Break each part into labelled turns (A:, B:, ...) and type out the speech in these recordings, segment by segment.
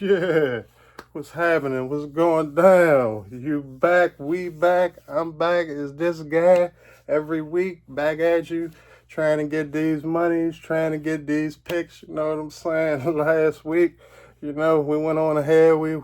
A: Yeah. What's happening? What's going down? You back? We back? I'm back. Is this guy every week back at you, trying to get these monies, trying to get these picks? You know what I'm saying? Last week, we went on ahead. We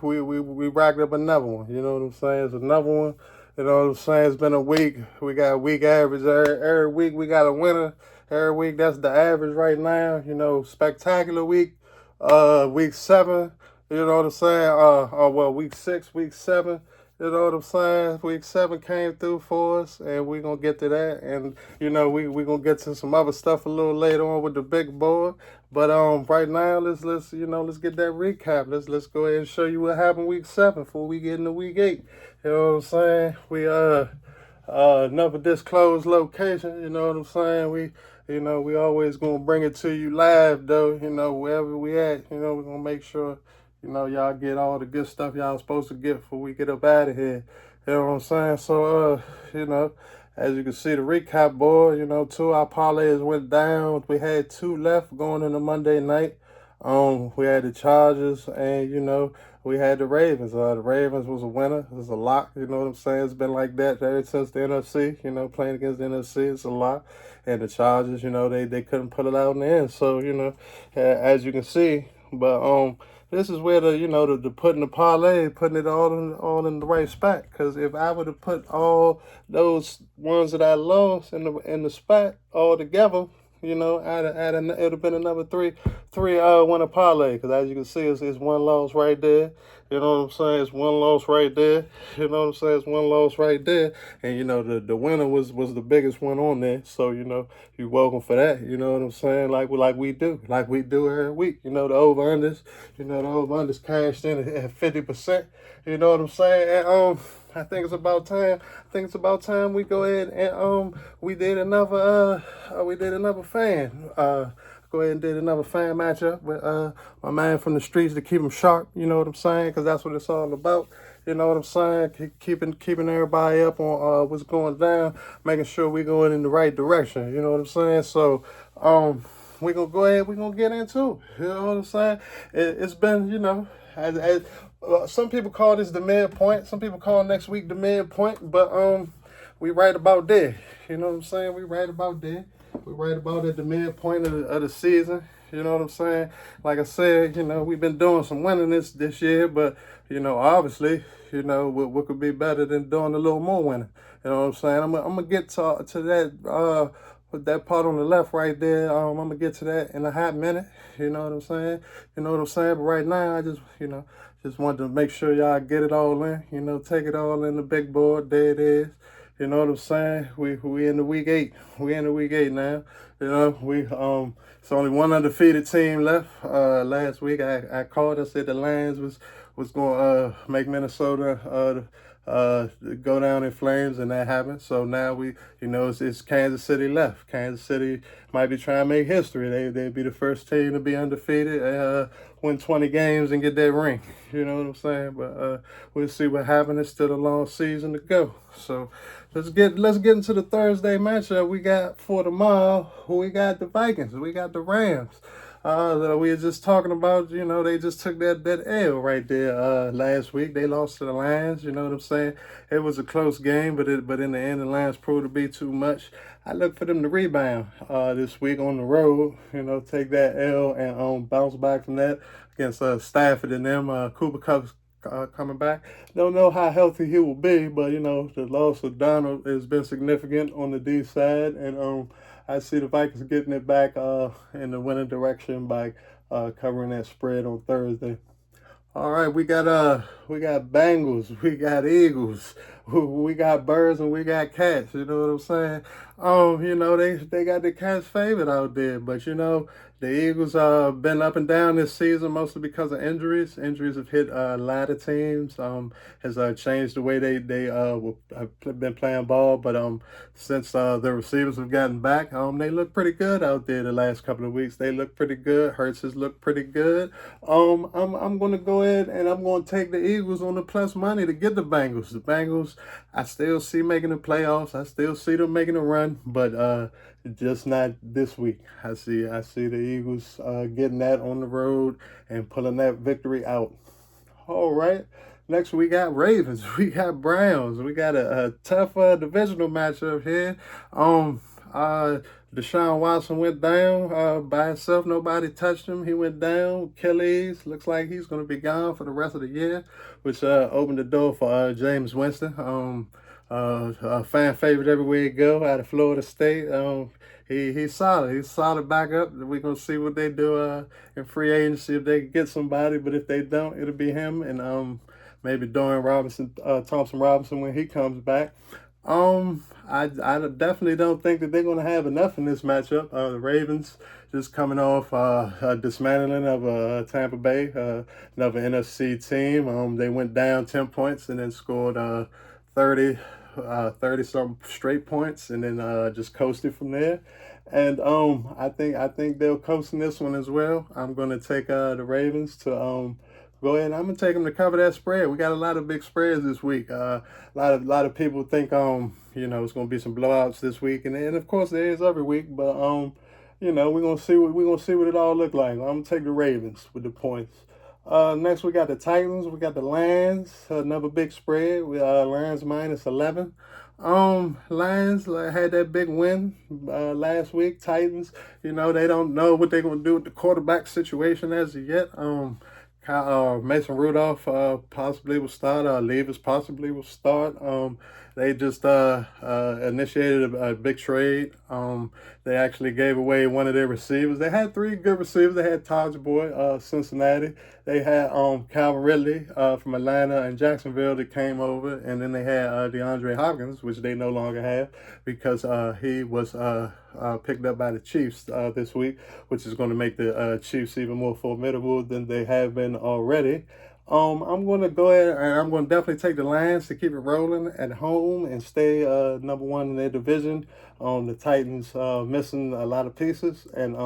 A: racked up another one. You know what I'm saying? It's another one. You know what I'm saying? It's been a week. We got a week average every week. We got a winner every week. That's the average right now. Spectacular week. Week 7. You know what I'm saying? Week 6, week 7. You know what I'm saying? Week 7 came through for us, and we're gonna get to that. And we gonna get to some other stuff a little later on with the big board. But right now let's get that recap. Let's go ahead and show you what happened week 7 before we get into week 8. You know what I'm saying? We never disclosed location. You know what I'm saying? We always gonna bring it to you live though. Wherever we at. We're gonna make sure y'all get all the good stuff y'all supposed to get before we get up out of here. You know what I'm saying? So as you can see the recap board. 2 our parlays went down. We had 2 left going into Monday night. We had the Chargers and we had the Ravens. The Ravens was a winner. It was a lock. You know what I'm saying? It's been like that ever since the NFC. Playing against the NFC, it's a lock. And the Chargers, they couldn't pull it out in the end. So as you can see, but this is where the putting the parlay, putting it all in the right spot. Because if I were to put all those ones that I lost in the spot all together, it would have been another three winner parlay. Because as you can see, it's one loss right there. You know what I'm saying? It's one loss right there. You know what I'm saying? It's one loss right there. And the winner was the biggest one on there. So you're welcome for that. You know what I'm saying? Like we do every week. The over unders. The over unders cashed in at 50%. You know what I'm saying? And I think it's about time. We go ahead and we did another fan. Go ahead and did another fan matchup with my man from the streets to keep him sharp. You know what I'm saying? Because that's what it's all about. You know what I'm saying? Keeping everybody up on what's going down, making sure we're going in the right direction. You know what I'm saying? So we're gonna go ahead. We're gonna get into it. You know what I'm saying? It's been as some people call this the midpoint. Some people call next week the midpoint. But we right about there. You know what I'm saying? We right about there. We right about at the midpoint of the season. You know what I'm saying? Like I said, we've been doing some winning this year, but obviously, what could be better than doing a little more winning? You know what I'm saying? I'm gonna get to that with that part on the left right there. I'm gonna get to that in a hot minute. You know what I'm saying? But right now, I just wanted to make sure y'all get it all in. Take it all in the big board. There it is. You know what I'm saying? We in the week 8. We in the week 8 now. It's only one undefeated team left. Last week I called. I said the Lions was going to make Minnesota go down in flames, and that happened. So now it's Kansas City left. Kansas City might be trying to make history. They'd be the first team to be undefeated, win 20 games and get that ring. You know what I'm saying? But we'll see what happens. It's still a long season to go. So let's get into the Thursday matchup we got for tomorrow. We got the Vikings. We got the Rams. We were just talking about, they just took that L right there last week. They lost to the Lions. You know what I'm saying? It was a close game, but in the end, the Lions proved to be too much. I look for them to rebound this week on the road. Take that L and bounce back from that against Stafford and them. Cooper Kupp's coming back. Don't know how healthy he will be, but the loss of Donald has been significant on the D side, and I see the Vikings getting it back in the winning direction by covering that spread on Thursday. All right, we got Bengals, we got Eagles, we got Birds, and we got Cats. You know what I'm saying? They got the Cats favorite out there, but the Eagles been up and down this season mostly because of injuries. Injuries have hit a lot of teams. Has changed the way they have been playing ball, but since the receivers have gotten back, they look pretty good out there the last couple of weeks. They look pretty good. Hurts has looked pretty good. I'm going to go ahead and I'm going to take the Eagles on the plus money to get the Bengals. The Bengals I still see making the playoffs. I still see them making a run, but just not this week. I see the Eagles getting that on the road and pulling that victory out. All right. Next, we got Ravens. We got Browns. We got a tough divisional matchup here. Uh, Deshaun Watson went down by himself. Nobody touched him. He went down. Achilles. Looks like he's going to be gone for the rest of the year, which opened the door for James Winston. A fan favorite everywhere he go out of Florida State. He's solid. He's solid backup. We're gonna see what they do in free agency if they can get somebody. But if they don't, it'll be him and maybe Dorian Robinson, Thompson Robinson when he comes back. I definitely don't think that they're gonna have enough in this matchup. The Ravens just coming off a dismantling of Tampa Bay, another NFC team. They went down 10 points and then scored 30. 30 some straight points and then just coasted from there. And I think they'll coast in this one as well. I'm gonna take the Ravens to go ahead. I'm gonna take them to cover that spread. We got a lot of big spreads this week. A lot of people think it's gonna be some blowouts this week, and of course there is every week. But we're gonna see what it all look like. I'm gonna take the Ravens with the points. Next, we got the Titans. We got the Lions. Another big spread. Lions minus 11. Lions had that big win last week. Titans, they don't know what they're gonna do with the quarterback situation as of yet. Mason Rudolph possibly will start. Levis possibly will start. They just initiated a big trade. They actually gave away one of their receivers. They had three good receivers. They had Taj Boy, Cincinnati. They had Calvin Ridley from Atlanta and Jacksonville that came over, and then they had DeAndre Hopkins, which they no longer have because he was picked up by the Chiefs this week, which is going to make the Chiefs even more formidable than they have been already. I'm going to go ahead and I'm going to definitely take the Lions to keep it rolling at home and stay number one in their division. The Titans missing a lot of pieces, and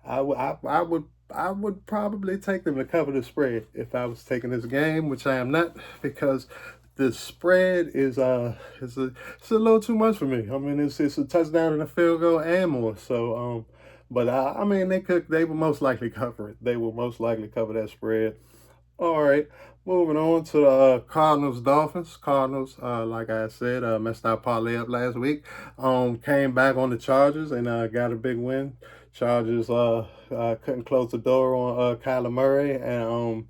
A: I would probably take them to cover the spread if I was taking this game, which I am not because the spread is it's a little too much for me. I mean, it's a touchdown and a field goal and more. So but I mean they will most likely cover it. They will most likely cover that spread. All right, moving on to the Cardinals Dolphins. Cardinals, like I said, messed our parlay up last week. Came back on the Chargers and got a big win. Chargers couldn't close the door on Kyler Murray and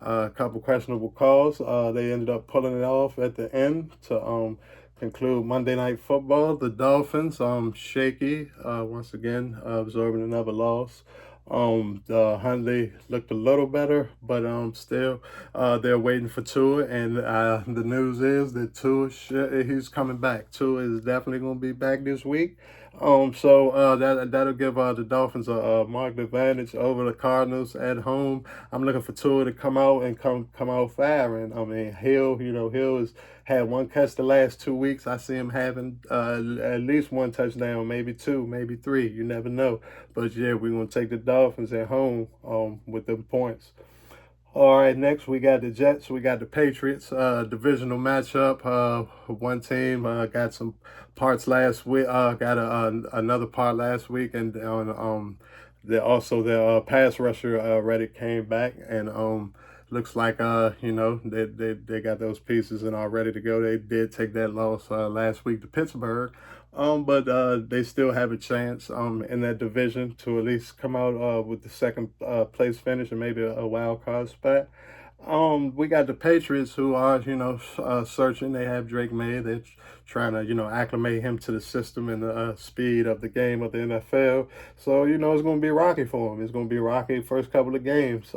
A: a couple questionable calls. They ended up pulling it off at the end to conclude Monday Night Football. The Dolphins, shaky once again, absorbing another loss. The Hundley looked a little better, but still, they're waiting for Tua, and the news is that he's coming back. Tua is definitely going to be back this week. So that'll give the Dolphins a marked advantage over the Cardinals at home. I'm looking for Tua to come out and come out firing. I mean, Hill has had one catch the last 2 weeks. I see him having at least one touchdown, maybe two, maybe three. You never know. But yeah, we're gonna take the Dolphins at home with them points. All right, next we got the Jets. We got the Patriots. Divisional matchup. One team got some parts last week. Got another part last week, and their pass rusher Reddick came back, and looks like they got those pieces and are ready to go. They did take that loss last week to Pittsburgh. But they still have a chance in that division to at least come out with the second place finish and maybe a wild card spot. We got the Patriots who are, searching. They have Drake May. They're trying to, acclimate him to the system and the speed of the game of the NFL. So, it's going to be rocky for him. It's going to be rocky first couple of games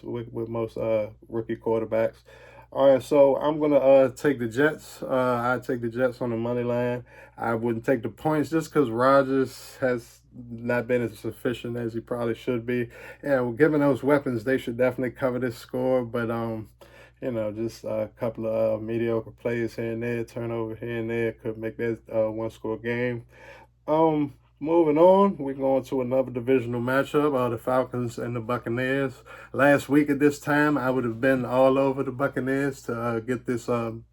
A: with most rookie quarterbacks. All right, so I'm gonna take the Jets. I take the Jets on the money line. I wouldn't take the points just because Rodgers has not been as efficient as he probably should be. Yeah, well, given those weapons, they should definitely cover this score. But just a couple of mediocre plays here and there, turnover here and there could make that one-score game. moving on, we're going to another divisional matchup, the Falcons and the Buccaneers. Last week at this time, I would have been all over the Buccaneers to get this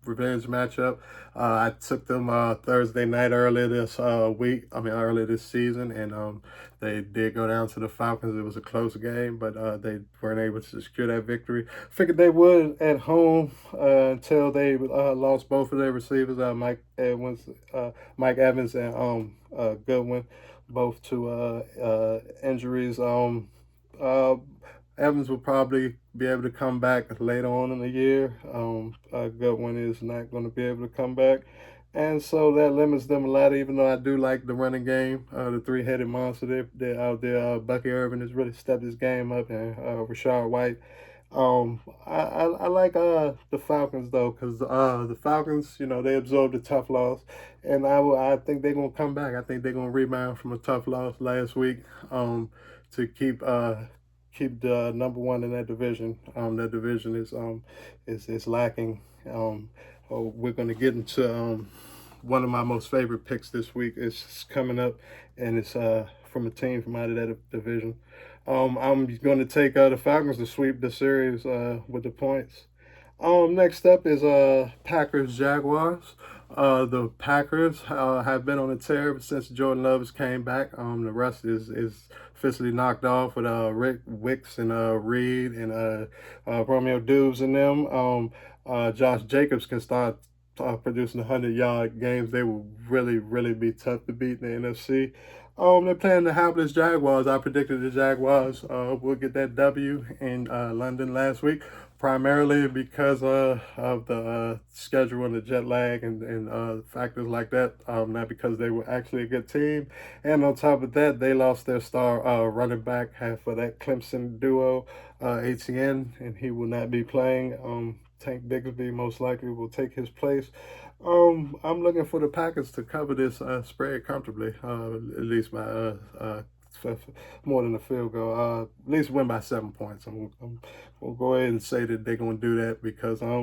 A: revenge matchup. I took them Thursday night earlier this earlier this season, and they did go down to the Falcons. It was a close game, but they weren't able to secure that victory. Figured they would at home until they lost both of their receivers, Mike Evans and Goodwin, both to injuries. Evans will probably be able to come back later on in the year. Goodwin is not going to be able to come back. And so that limits them a lot, even though I do like the running game. The three-headed monster they're out there. Bucky Irvin has really stepped his game up, and Rashard White. I like the Falcons though, because the Falcons, they absorbed a tough loss, and I think they're gonna come back. I think they're gonna rebound from a tough loss last week, to keep the number one in that division. That division is lacking. We're gonna get into one of my most favorite picks this week. Is coming up, and it's from a team from out of that division. I'm going to take the Falcons to sweep the series with the points. Next up is Packers Jaguars. The Packers have been on a tear since Jordan Love came back. The rest is officially knocked off with Rick Wicks and Reed and Romeo Dubes and them. Josh Jacobs can start producing 100-yard games. They will really be tough to beat in the NFC. They're playing the hapless Jaguars. I predicted the Jaguars will get that W in London last week, primarily because of the schedule and the jet lag and factors like that, not because they were actually a good team. And on top of that, they lost their star running back for that Clemson duo, ATN, and he will not be playing. Tank Bigsby most likely will take his place. I'm looking for the Packers to cover this spread comfortably, at least by more than a field goal. At least win by 7 points. I'm gonna go ahead and say that they're gonna do that because they're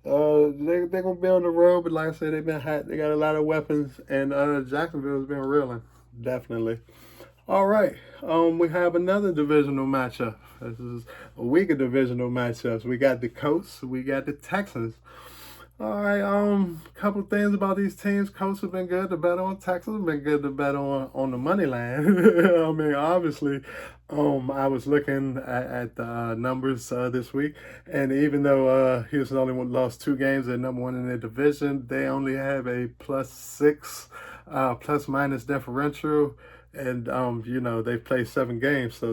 A: gonna be on the road. But like I said, they've been hot. They got a lot of weapons, and Jacksonville's been reeling, definitely. All right, we have another divisional matchup. This is a week of divisional matchups. We got the Colts, we got the Texans. All right, couple things about these teams. Colts have been good to bet on. Texans have been good to bet on the money line. I mean, obviously, I was looking at the numbers this week, and even though Houston only lost 2 games, they're number one in their division. They only have a +6 plus minus differential, and they've played 7 games, so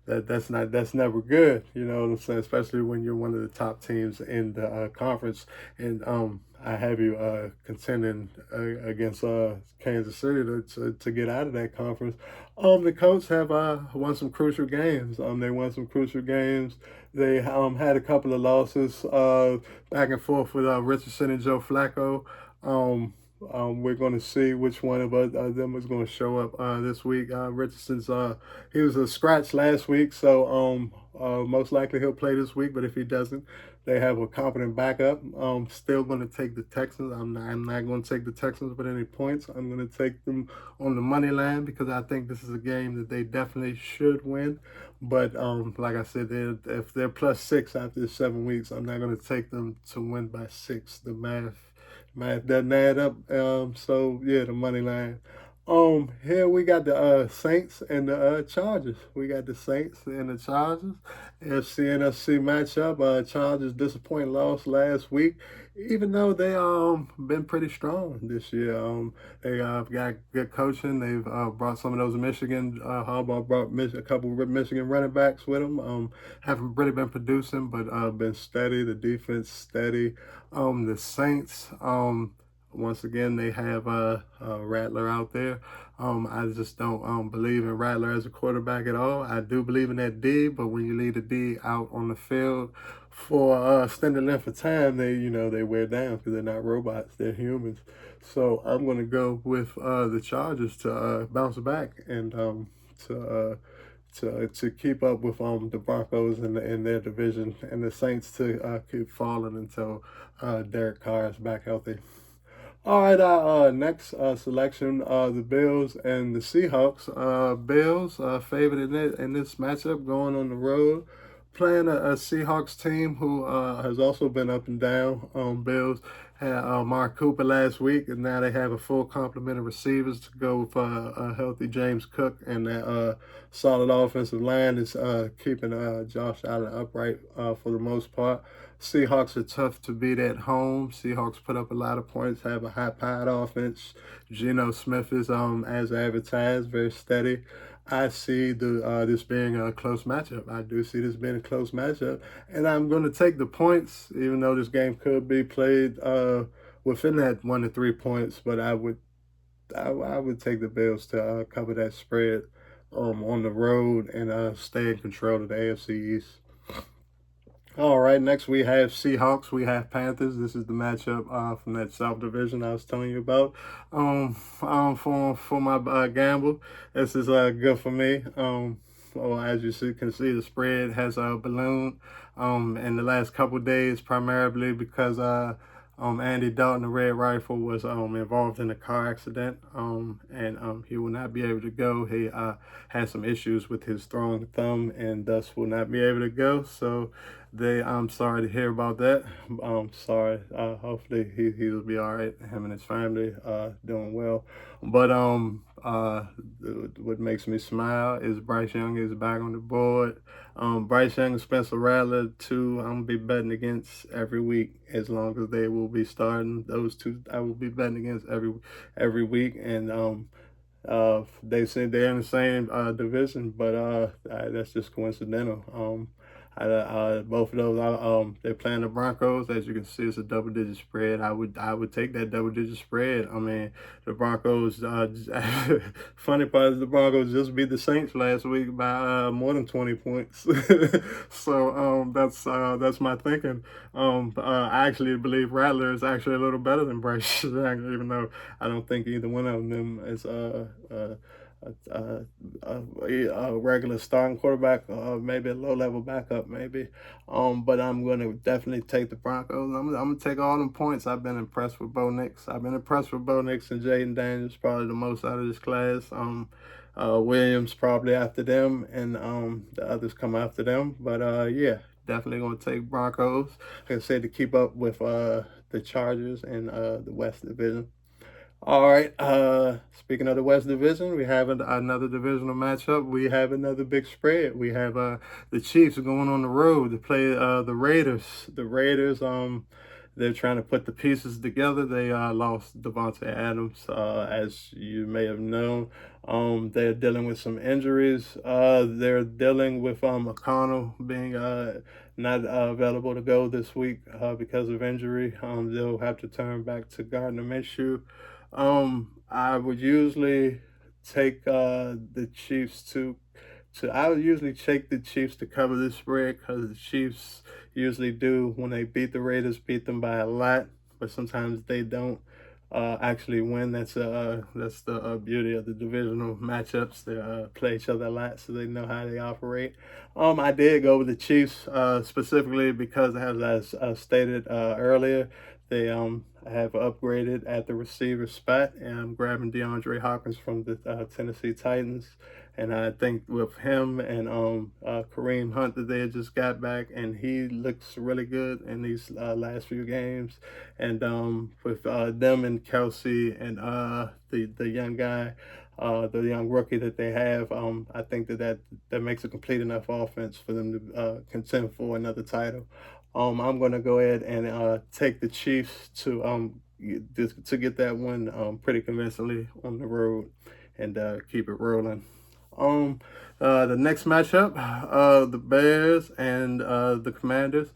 A: that's never good. You know what I'm saying? Especially when you're one of the top teams in the conference, and I have you contending against Kansas City to get out of that conference. The Colts have won some crucial games. They won some crucial games. They had a couple of losses back and forth with Richardson and Joe Flacco. We're going to see which one of them is going to show up this week. Richardson's he was a scratch last week, so most likely he'll play this week. But if he doesn't, they have a competent backup. Still going to take the Texans. I'm not going to take the Texans with any points. I'm going to take them on the money line because I think this is a game that they definitely should win. But like I said, if they're +6 after 7 weeks, I'm not going to take them to win by 6. The math doesn't add up. So yeah, the money line. Here we got the Saints and the Chargers. We got the Saints and the Chargers. NFC matchup. Chargers disappointing loss last week, even though they been pretty strong this year. They got good coaching. They've brought some of those Michigan. Harbaugh brought a couple of Michigan running backs with them. Haven't really been producing, but been steady. The defense steady. The Saints. Once again, they have Rattler out there. I just don't believe in Rattler as a quarterback at all. I do believe in that D, but when you leave the D out on the field for extended length of time, they wear down because they're not robots; they're humans. So I'm going to go with the Chargers to bounce back and to keep up with the Broncos in their division, and the Saints to keep falling until Derek Carr is back healthy. All right, our next selection, the Bills and the Seahawks. Bills favored in this matchup, going on the road, playing a Seahawks team who has also been up and down. Bills had Mark Cooper last week, and now they have a full complement of receivers to go with a healthy James Cook, and that solid offensive line is keeping Josh Allen upright for the most part. Seahawks are tough to beat at home. Seahawks put up a lot of points, have a high-powered offense. Geno Smith is as advertised, very steady. I see this being a close matchup. I do see this being a close matchup, and I'm going to take the points, even though this game could be played within that 1 to 3 points. But I would take the Bills to cover that spread on the road and stay in control of the AFC East. All right, next we have Seahawks, we have Panthers. This is the matchup from that South Division I was telling you about. For my gamble, this is good for me. Well, as you can see, the spread has a balloon in the last couple of days, primarily because Andy Dalton, the Red Rifle, was involved in a car accident, and he will not be able to go. He had some issues with his throwing thumb, and thus will not be able to go. So, I'm sorry to hear about that. I'm sorry. Hopefully, he'll be all right. Him and his family doing well. But what makes me smile is Bryce Young is back on the board. Bryce Young and Spencer Rattler, two I'm gonna be betting against every week as long as they will be starting. Those two I will be betting against every week, and they say they're in the same division, but that's just coincidental. Both of those, they're playing the Broncos. As you can see, it's a double-digit spread. I would take that double-digit spread. I mean, the Broncos. Funny part is the Broncos just beat the Saints last week by more than 20 points. So that's my thinking. I actually believe Rattler is actually a little better than Bryce Young, even though I don't think either one of them is a regular starting quarterback, maybe a low-level backup, maybe. But I'm going to definitely take the Broncos. I'm going to take all them points. I've been impressed with Bo Nix. I've been impressed with Bo Nix and Jaden Daniels, probably the most out of this class. Williams probably after them, and the others come after them. But yeah, definitely going to take Broncos. Like I said, to keep up with the Chargers and the West Division. All right. Speaking of the West Division, we have another divisional matchup. We have another big spread. We have the Chiefs going on the road to play the Raiders. The Raiders, they're trying to put the pieces together. They lost Devontae Adams, as you may have known. They're dealing with some injuries. They're dealing with McConnell being not available to go this week because of injury. They'll have to turn back to Gardner Minshew. I would usually take the Chiefs I would usually take the Chiefs to cover this spread because the Chiefs usually do, when they beat the Raiders, beat them by a lot, but sometimes they don't actually win. That's the beauty of the divisional matchups. They play each other a lot, so they know how they operate. I did go with the Chiefs specifically because, as I stated earlier, they have upgraded at the receiver spot, and I'm grabbing DeAndre Hopkins from the Tennessee Titans. And I think with him and Kareem Hunt that they just got back, and he looks really good in these last few games. And with them and Kelsey and the young guy, the young rookie that they have, I think that makes a complete enough offense for them to contend for another title. I'm going to go ahead and take the Chiefs to get that one pretty convincingly on the road and keep it rolling. The next matchup, the Bears and the Commanders.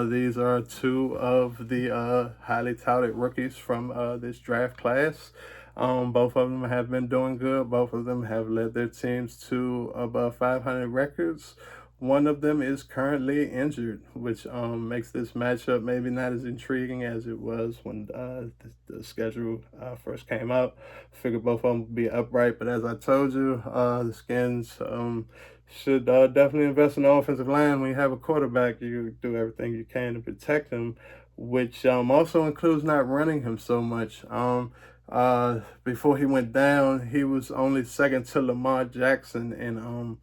A: These are two of the highly touted rookies from this draft class. Both of them have been doing good. Both of them have led their teams to above 500 records. one of them is currently injured, which makes this matchup maybe not as intriguing as it was when the schedule first came out. Figured both of them would be upright, but as I told you, the Skins should definitely invest in the offensive line. When you have a quarterback, you do everything you can to protect him, which also includes not running him so much. Before he went down, he was only second to Lamar Jackson in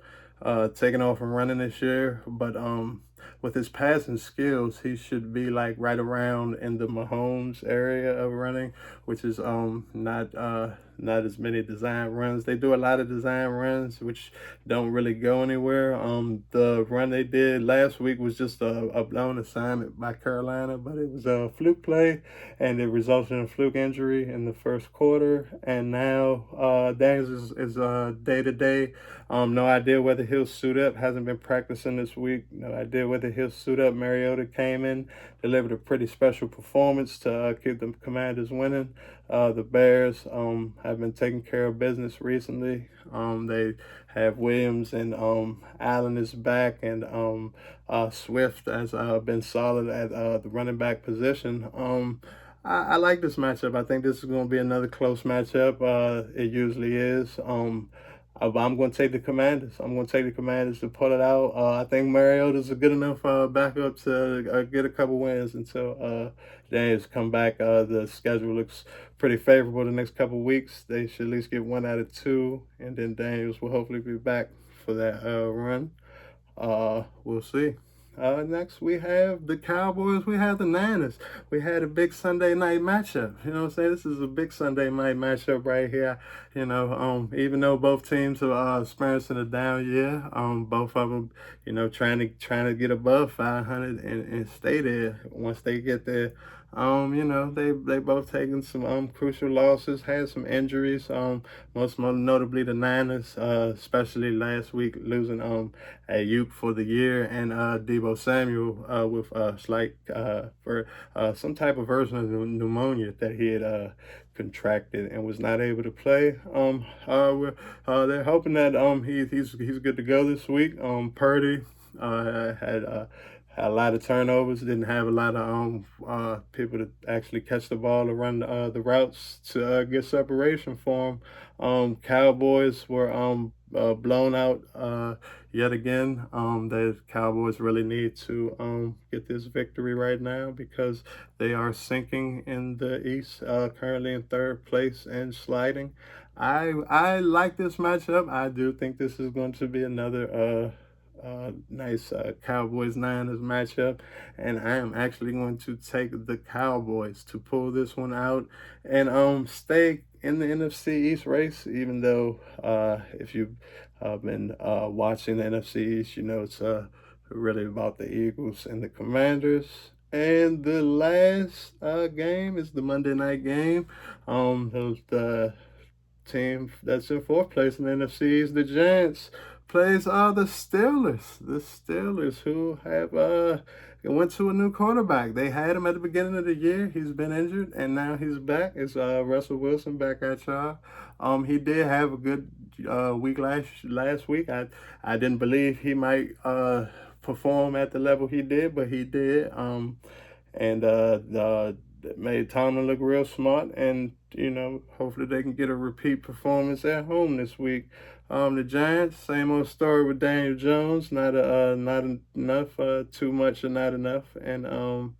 A: taking off and running this year. But with his passing skills, he should be like right around in the Mahomes area of running, which is not as many design runs. They do a lot of design runs, which don't really go anywhere. The run they did last week was just a blown assignment by Carolina, but it was a fluke play, and it resulted in a fluke injury in the first quarter. And now Daniels is day to day. No idea whether he'll suit up. Hasn't been practicing this week. No idea whether he'll suit up. Mariota came in, delivered a pretty special performance to keep the Commanders winning. The Bears have been taking care of business recently. They have Williams and Allen is back, and Swift has been solid at the running back position. I like this matchup. I think this is going to be another close matchup. It usually is. I'm going to take the Commanders. I'm going to take the Commanders to pull it out. I think Mariota's a good enough backup to get a couple wins until Daniels come back. The schedule looks pretty favorable the next couple weeks. They should at least get 1 out of 2, and then Daniels will hopefully be back for that run. We'll see. Next, we have the Cowboys. We have the Niners. We had a big Sunday night matchup. You know what I'm saying? This is a big Sunday night matchup right here. You know, even though both teams are experiencing a down year, both of them, you know, trying to get above 500 and stay there once they get there. You know, they both taken some crucial losses, had some injuries. Most notably the Niners, especially last week losing Ayuk for the year, and Deebo Samuel with slight for some type of version of pneumonia that he had contracted and was not able to play. They're hoping that he's good to go this week. Purdy had a lot of turnovers, didn't have a lot of people to actually catch the ball or run the routes to get separation for him. Cowboys were blown out yet again. The Cowboys really need to get this victory right now because they are sinking in the East, currently in third place and sliding. I like this matchup. I do think this is going to be another nice Cowboys Niners matchup, and I am actually going to take the Cowboys to pull this one out and stay in the NFC East race. Even though if you've been watching the NFC East, you know it's really about the Eagles and the Commanders. And the last game is the Monday night game. The team that's in fourth place in the NFC is the Giants plays the Steelers. The Steelers, who have went to a new quarterback. They had him at the beginning of the year. He's been injured, and now he's back. It's Russell Wilson back at y'all. He did have a good week last week. I didn't believe he might perform at the level he did, but he did. And made Tomlin look real smart, and you know, hopefully they can get a repeat performance at home this week. The Giants, same old story with Daniel Jones, not enough, too much or not enough, and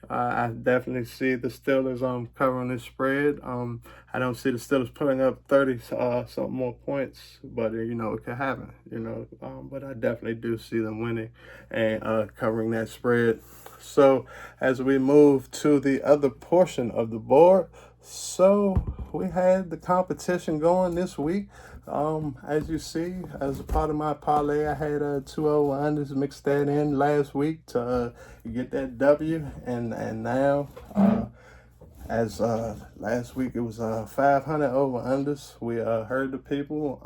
A: I definitely see the Steelers covering this spread. I don't see the Steelers putting up 30 something more points, but you know it could happen. You know, but I definitely do see them winning and covering that spread. So as we move to the other portion of the board, so we had the competition going this week. As you see, as a part of my parlay, I had 2 over-unders, mixed that in last week to get that W, and now as last week it was 500 over-unders. We heard the people.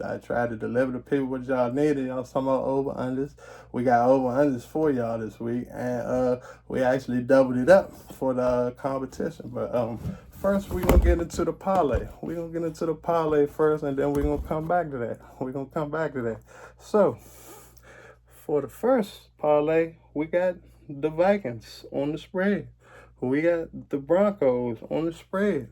A: I tried to deliver the people what y'all needed. Y'all talking about over-unders. We got over-unders for y'all this week, and we actually doubled it up for the competition. But first, we're going to get into the parlay. We're going to get into the parlay first, and then we're going to come back to that. So, For the first parlay, we got the Vikings on the spread. We got the Broncos on the spread.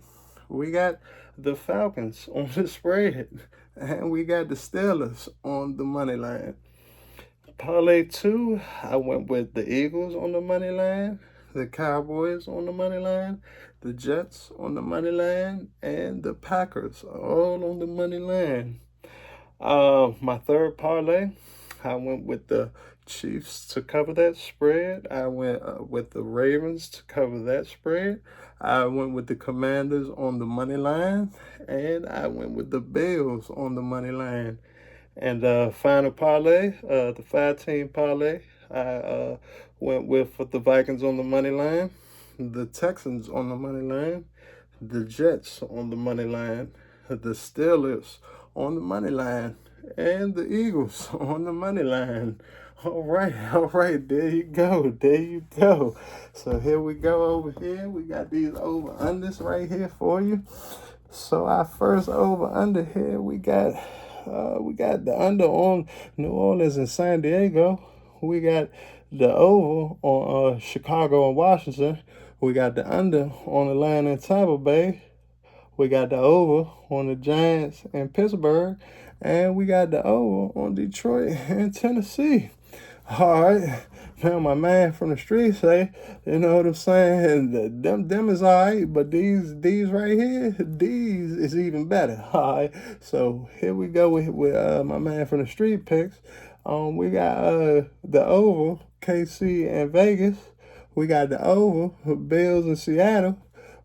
A: We got the Falcons on the spread. And we got the Steelers on the money line. Parlay 2, I went with the Eagles on the money line, the Cowboys on the money line, the Jets on the money line, and the Packers all on the money line. My third parlay, I went with the Chiefs to cover that spread. I went with the Ravens to cover that spread. I went with the Commanders on the money line, and I went with the Bills on the money line. And final parlay, the 5-team parlay, I went with the Vikings on the money line, the Texans on the money line, the Jets on the money line, the Steelers on the money line, and the Eagles on the money line. All right, there you go. So here we go over here. We got these over-unders right here for you. So our first over-under here, we got the under on New Orleans and San Diego. We got the over on Chicago and Washington. We got the under on Atlanta and Tampa Bay. We got the over on the Giants and Pittsburgh. And we got the over on Detroit and Tennessee. All right. Now my man from the street say, you know what I'm saying? Them is all right, but these right here, these is even better. All right. So here we go with my man from the street picks. We got the over KC and Vegas. We got the over Bills and Seattle.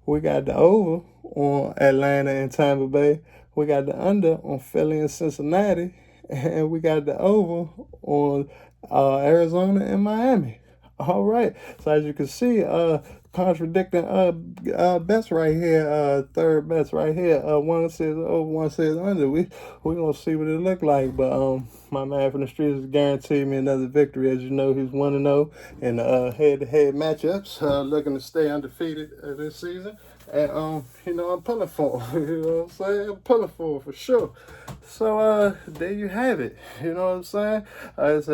A: We got the over on Atlanta and Tampa Bay. We got the under on Philly and Cincinnati. And we got the over on Arizona and Miami. All right. So as you can see, contradicting bets right here, third bets right here. One says over, one says under. We gonna see what it look like. But my man from the streets has guaranteed me another victory. As you know, he's 1-0 in head-to-head matchups. Looking to stay undefeated this season. And I'm pulling for him. You know what I'm saying? I'm pulling for sure. So there you have it. You know what I'm saying? It's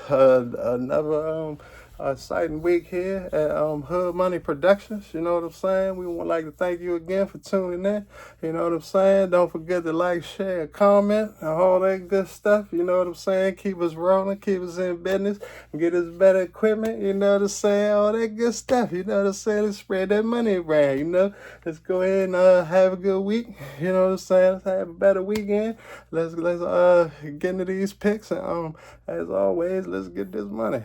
A: another exciting week here at Hood Money Productions. You know what I'm saying? We would like to thank you again for tuning in. You know what I'm saying? Don't forget to like, share, comment, and all that good stuff. You know what I'm saying? Keep us rolling, keep us in business, get us better equipment. You know what I'm saying? All that good stuff. You know what I'm saying? Let's spread that money around. You know, let's go ahead and have a good week. You know what I'm saying? Let's have a better weekend. Let's get into these picks, and as always, let's get this money.